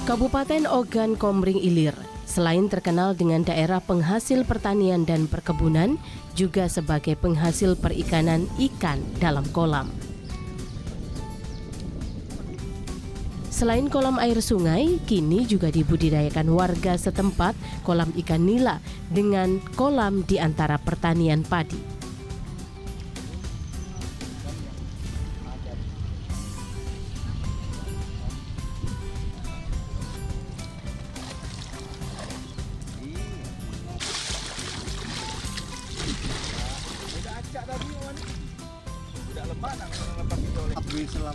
Kabupaten Ogan Komering Ilir, selain terkenal dengan daerah penghasil pertanian dan perkebunan, juga sebagai penghasil perikanan ikan dalam kolam. Selain kolam air sungai, kini juga dibudidayakan warga setempat kolam ikan nila dengan kolam di antara pertanian padi.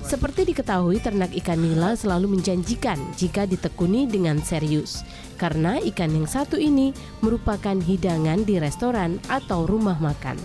Seperti diketahui, ternak ikan nila selalu menjanjikan jika ditekuni dengan serius, karena ikan yang satu ini merupakan hidangan di restoran atau rumah makan.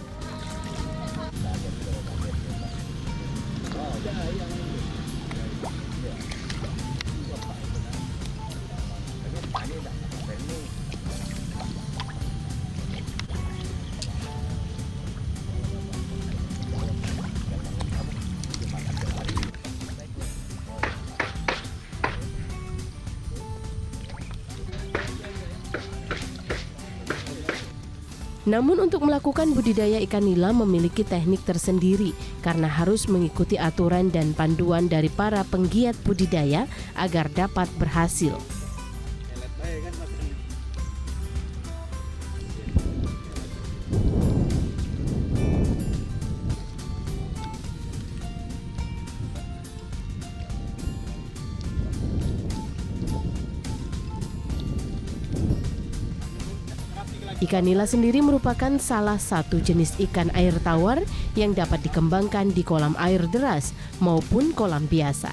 Namun untuk melakukan budidaya ikan nila memiliki teknik tersendiri karena harus mengikuti aturan dan panduan dari para penggiat budidaya agar dapat berhasil. Ikan nila sendiri merupakan salah satu jenis ikan air tawar yang dapat dikembangkan di kolam air deras maupun kolam biasa.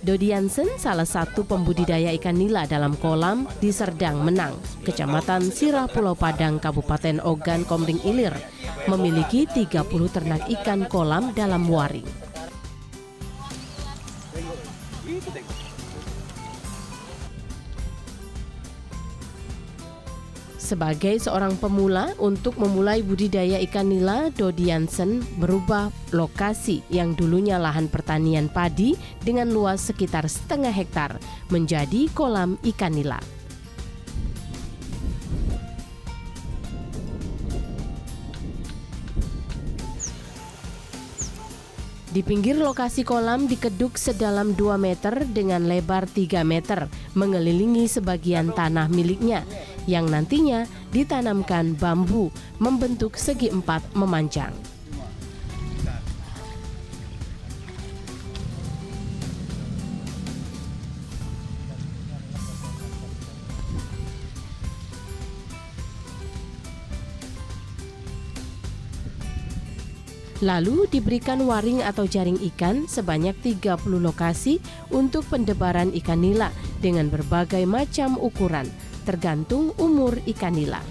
Dodi Jansen, salah satu pembudidaya ikan nila dalam kolam di Serdang Menang, Kecamatan Sirah Pulau Padang, Kabupaten Ogan Komering Ilir, memiliki 30 ternak ikan kolam dalam waring. Sebagai seorang pemula, untuk memulai budidaya ikan nila, Dodi Jansen merubah lokasi yang dulunya lahan pertanian padi dengan luas sekitar setengah hektar menjadi kolam ikan nila. Di pinggir lokasi kolam dikeduk sedalam 2 meter dengan lebar 3 meter, mengelilingi sebagian tanah miliknya, yang nantinya ditanamkan bambu membentuk segi empat memanjang. Lalu diberikan waring atau jaring ikan sebanyak 30 lokasi untuk pendebaran ikan nila dengan berbagai macam ukuran, tergantung umur ikan nila.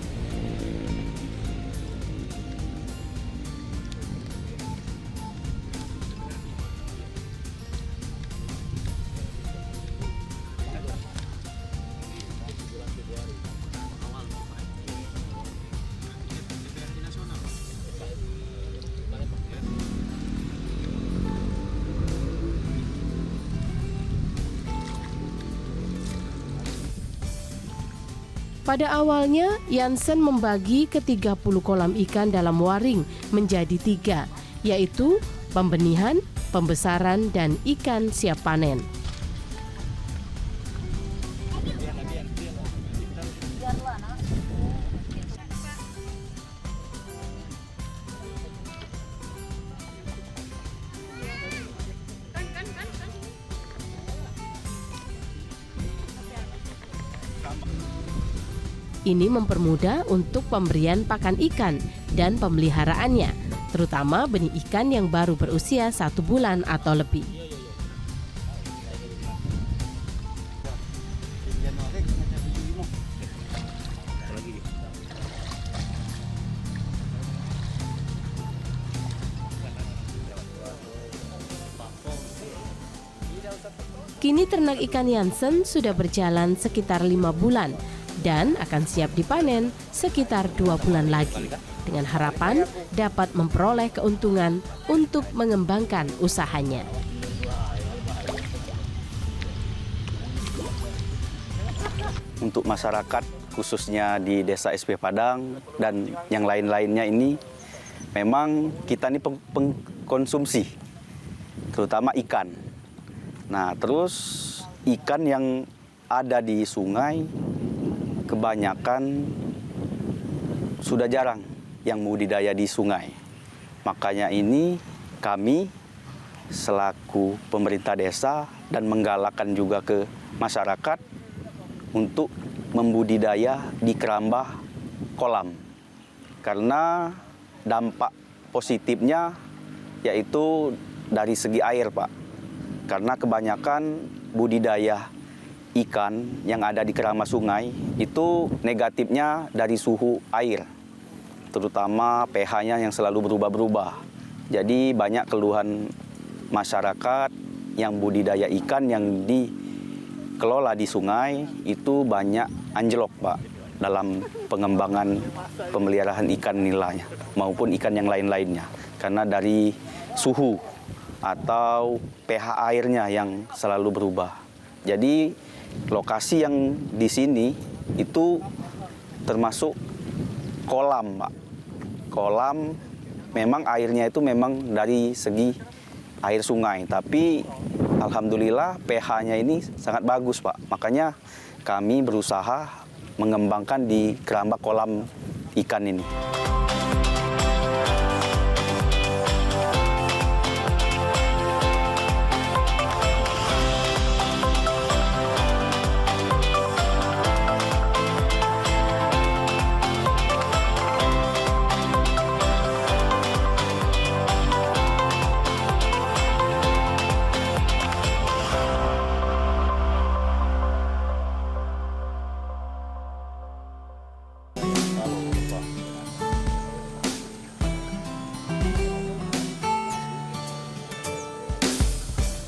Pada awalnya, Jansen membagi ke 30 kolam ikan dalam waring menjadi 3, yaitu pembenihan, pembesaran, dan ikan siap panen. Ini mempermudah untuk pemberian pakan ikan dan pemeliharaannya, terutama benih ikan yang baru berusia 1 bulan atau lebih. Kini ternak ikan Jansen sudah berjalan sekitar 5 bulan dan akan siap dipanen sekitar 2 bulan lagi, dengan harapan dapat memperoleh keuntungan untuk mengembangkan usahanya. Untuk masyarakat khususnya di Desa SP Padang dan yang lain-lainnya ini, memang kita ini pengkonsumsi, terutama ikan. Nah, terus ikan yang ada di sungai kebanyakan sudah jarang yang budidaya di sungai. Makanya ini kami selaku pemerintah desa dan menggalakkan juga ke masyarakat untuk membudidaya di kerambah kolam. Karena dampak positifnya yaitu dari segi air, Pak. Karena kebanyakan budidaya ikan yang ada di kerambah sungai itu negatifnya dari suhu air, terutama pH-nya yang selalu berubah-berubah. Jadi banyak keluhan masyarakat yang budidaya ikan yang dikelola di sungai itu banyak anjlok, Pak, dalam pengembangan pemeliharaan ikan nilainya maupun ikan yang lain-lainnya. Karena dari suhu atau pH airnya yang selalu berubah. Jadi lokasi yang di sini itu termasuk kolam, Pak. Kolam memang airnya itu memang dari segi air sungai, tapi alhamdulillah pH-nya ini sangat bagus, Pak. Makanya kami berusaha mengembangkan di kerambah kolam ikan ini.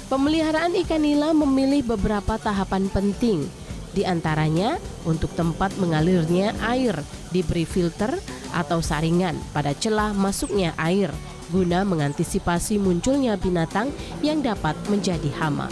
Pemeliharaan ikan nila memilih beberapa tahapan penting. Di antaranya, untuk tempat mengalirnya air diberi filter atau saringan pada celah masuknya air guna mengantisipasi munculnya binatang yang dapat menjadi hama.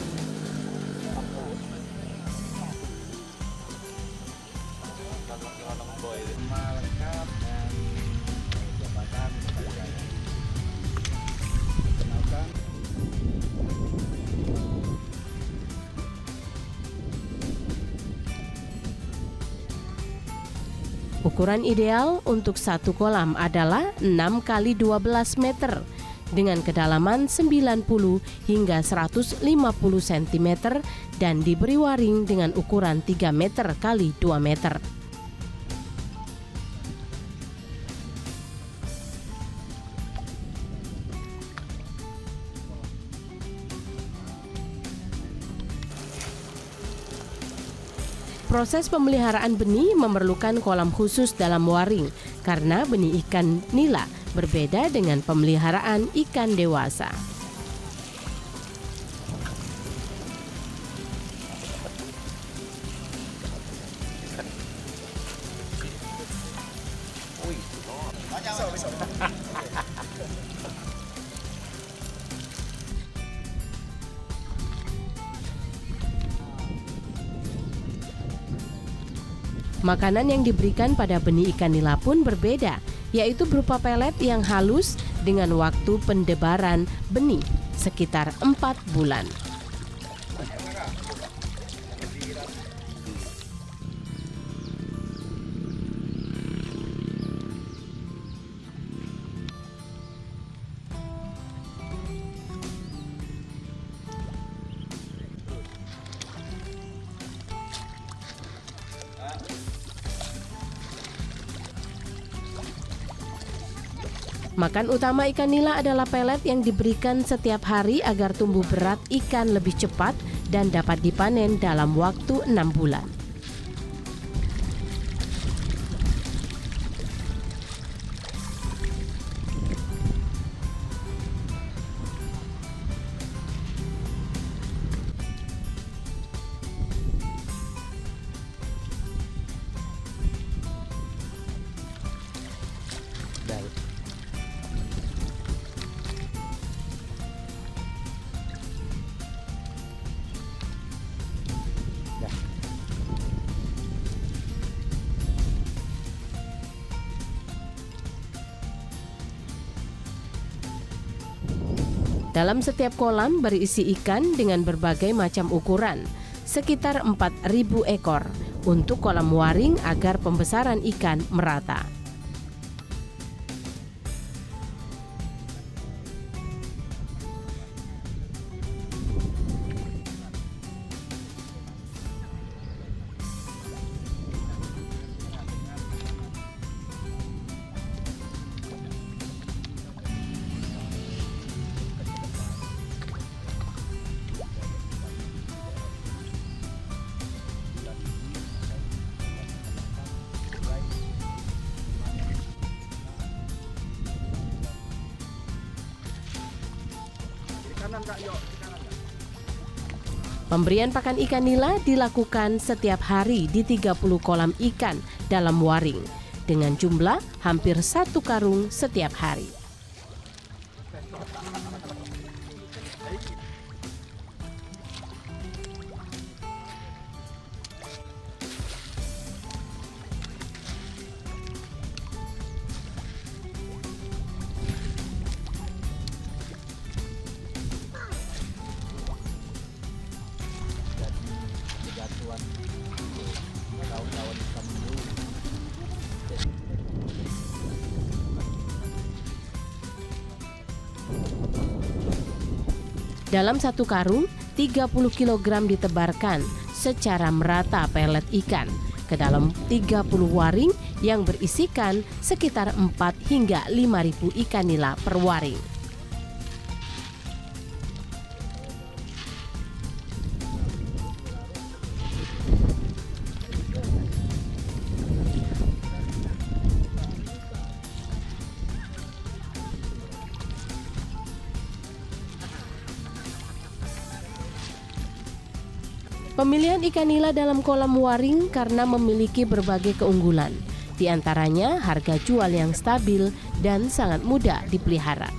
Ukuran ideal untuk satu kolam adalah 6 x 12 meter dengan kedalaman 90 hingga 150 cm dan diberi waring dengan ukuran 3 meter x 2 meter. Proses pemeliharaan benih memerlukan kolam khusus dalam waring karena benih ikan nila berbeda dengan pemeliharaan ikan dewasa. Makanan yang diberikan pada benih ikan nila pun berbeda, yaitu berupa pelet yang halus dengan waktu pendebaran benih sekitar 4 bulan. Makan utama ikan nila adalah pelet yang diberikan setiap hari agar tumbuh berat ikan lebih cepat dan dapat dipanen dalam waktu 6 bulan. Dalam setiap kolam berisi ikan dengan berbagai macam ukuran, sekitar 4.000 ekor untuk kolam waring agar pembesaran ikan merata. Pemberian pakan ikan nila dilakukan setiap hari di 30 kolam ikan dalam waring dengan jumlah hampir 1 karung setiap hari. Dalam satu karung, 30 kg ditebarkan secara merata pelet ikan ke dalam 30 waring yang berisikan sekitar 4 hingga 5.000 ikan nila per waring. Pemilihan ikan nila dalam kolam waring karena memiliki berbagai keunggulan, di antaranya harga jual yang stabil dan sangat mudah dipelihara.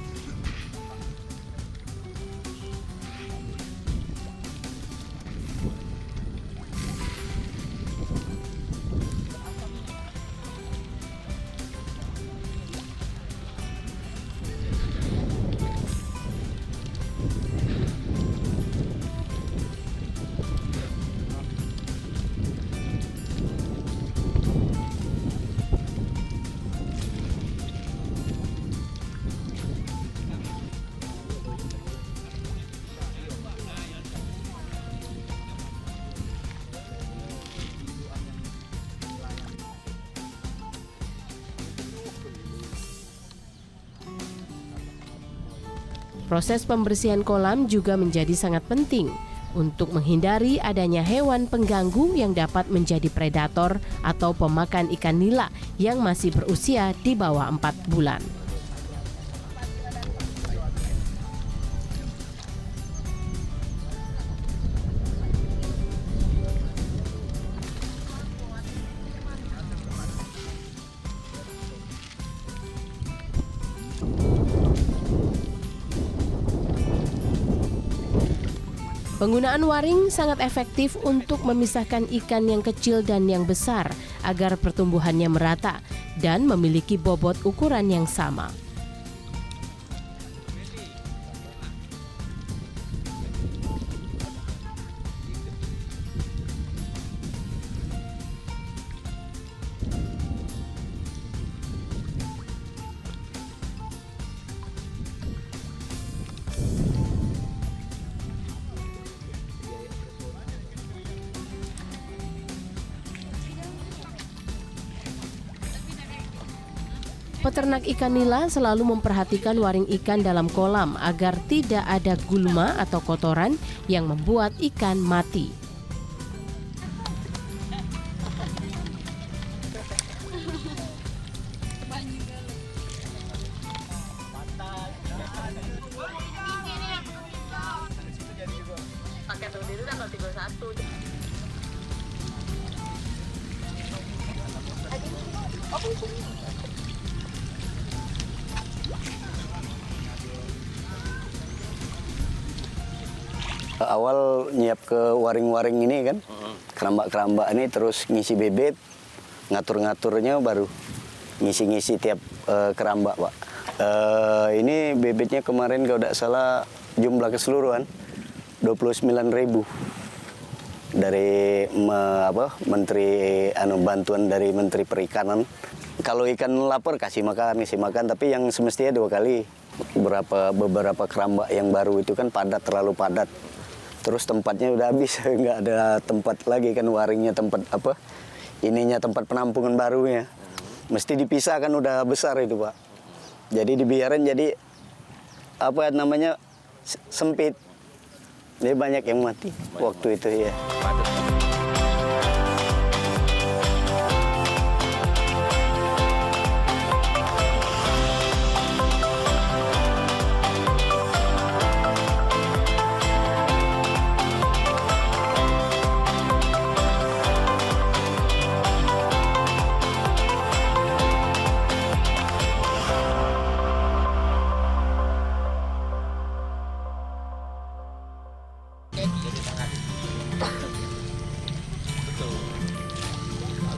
Proses pembersihan kolam juga menjadi sangat penting untuk menghindari adanya hewan pengganggu yang dapat menjadi predator atau pemakan ikan nila yang masih berusia di bawah 4 bulan. Penggunaan waring sangat efektif untuk memisahkan ikan yang kecil dan yang besar agar pertumbuhannya merata dan memiliki bobot ukuran yang sama. Peternak ikan nila selalu memperhatikan waring ikan dalam kolam agar tidak ada gulma atau kotoran yang membuat ikan mati. Awal nyiap ke waring-waring ini kan, kerambak-kerambak ini terus ngisi bebek, ngatur-ngaturnya baru ngisi-ngisi tiap kerambak, Pak. Ini bibitnya kemarin kalau tidak salah jumlah keseluruhan 29.000 dari Menteri bantuan dari Menteri Perikanan. Kalau ikan lapar kasih makan, tapi yang semestinya 2 kali. Beberapa kerambak yang baru itu kan padat, terlalu padat. Terus tempatnya udah habis, nggak ada tempat lagi kan, waringnya tempat tempat penampungan barunya. Mesti dipisah kan, udah besar itu Pak. Jadi dibiarin jadi sempit. Jadi banyak yang mati waktu itu ya.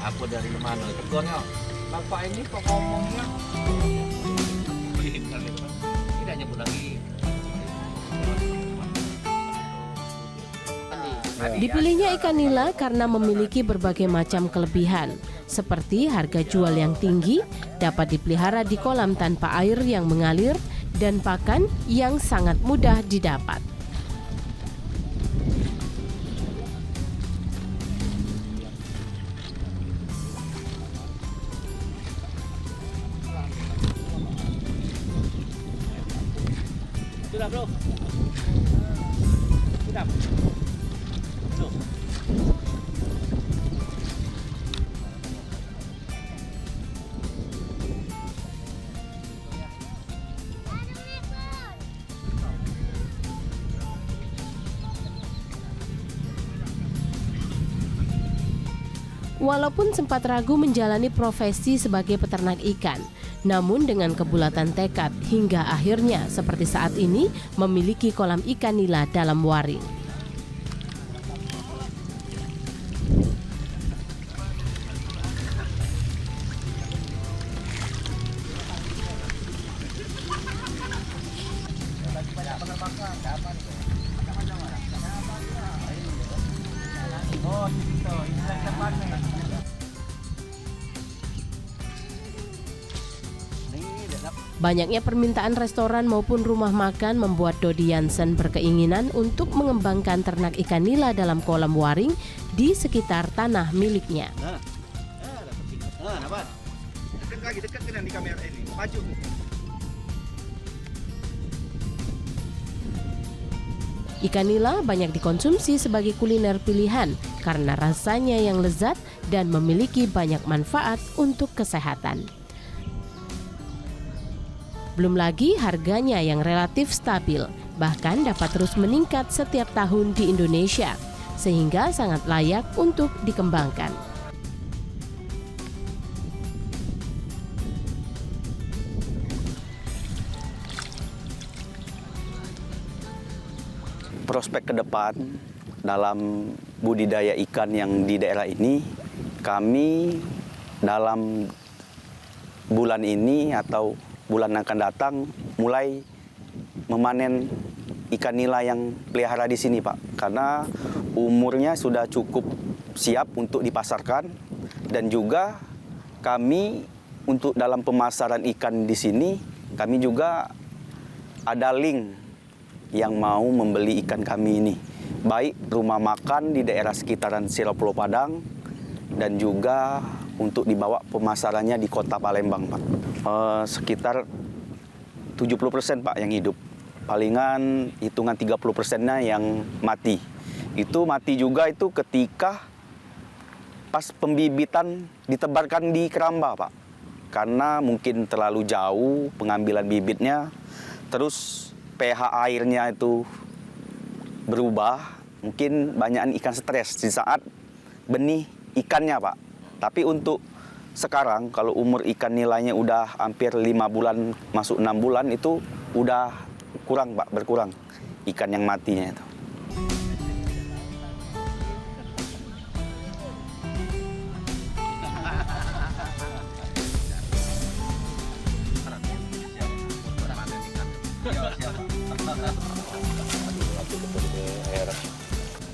Aku dari mana? Tegurnya, Bapak ini kok ngomongnya berikan gitu kan? Tidak nyebut lagi. Dipilihnya ikan nila karena memiliki berbagai macam kelebihan, seperti harga jual yang tinggi, dapat dipelihara di kolam tanpa air yang mengalir, dan pakan yang sangat mudah didapat. Sudah bro. Sudah. Walaupun sempat ragu menjalani profesi sebagai peternak ikan, namun dengan kebulatan tekad hingga akhirnya seperti saat ini memiliki kolam ikan nila dalam waring. Banyaknya permintaan restoran maupun rumah makan membuat Dodi Jansen berkeinginan untuk mengembangkan ternak ikan nila dalam kolam waring di sekitar tanah miliknya. Dekat di kamera ini. Maju. Ikan nila banyak dikonsumsi sebagai kuliner pilihan karena rasanya yang lezat dan memiliki banyak manfaat untuk kesehatan. Belum lagi harganya yang relatif stabil, bahkan dapat terus meningkat setiap tahun di Indonesia, sehingga sangat layak untuk dikembangkan. Prospek ke depan dalam budidaya ikan yang di daerah ini, kami dalam bulan ini atau bulan akan datang mulai memanen ikan nila yang pelihara di sini, Pak. Karena umurnya sudah cukup siap untuk dipasarkan, dan juga kami untuk dalam pemasaran ikan di sini, kami juga ada link yang mau membeli ikan kami ini. Baik rumah makan di daerah sekitaran Sirah Pulau Padang dan juga untuk dibawa pemasarannya di kota Palembang, Pak. Sekitar 70% Pak yang hidup. Palingan hitungan 30%-nya yang mati. Itu mati juga itu ketika pas pembibitan ditebarkan di keramba, Pak. Karena mungkin terlalu jauh pengambilan bibitnya, terus pH airnya itu berubah, mungkin banyakan ikan stres di saat benih ikannya, Pak. Tapi untuk sekarang kalau umur ikan nilainya udah hampir 5 bulan masuk 6 bulan itu udah kurang, Pak, berkurang ikan yang matinya itu.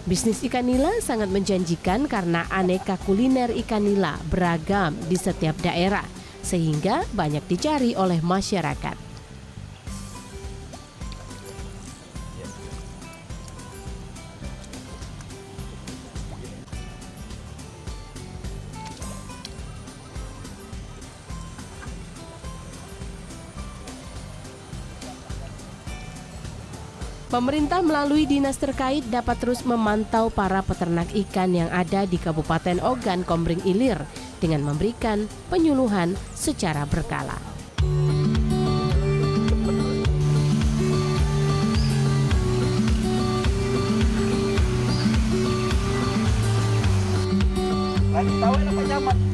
Bisnis ikan nila sangat menjanjikan karena aneka kuliner ikan nila beragam di setiap daerah, sehingga banyak dicari oleh masyarakat. Pemerintah melalui dinas terkait dapat terus memantau para peternak ikan yang ada di Kabupaten Ogan Komering Ilir dengan memberikan penyuluhan secara berkala. Lagi tahu apa zaman?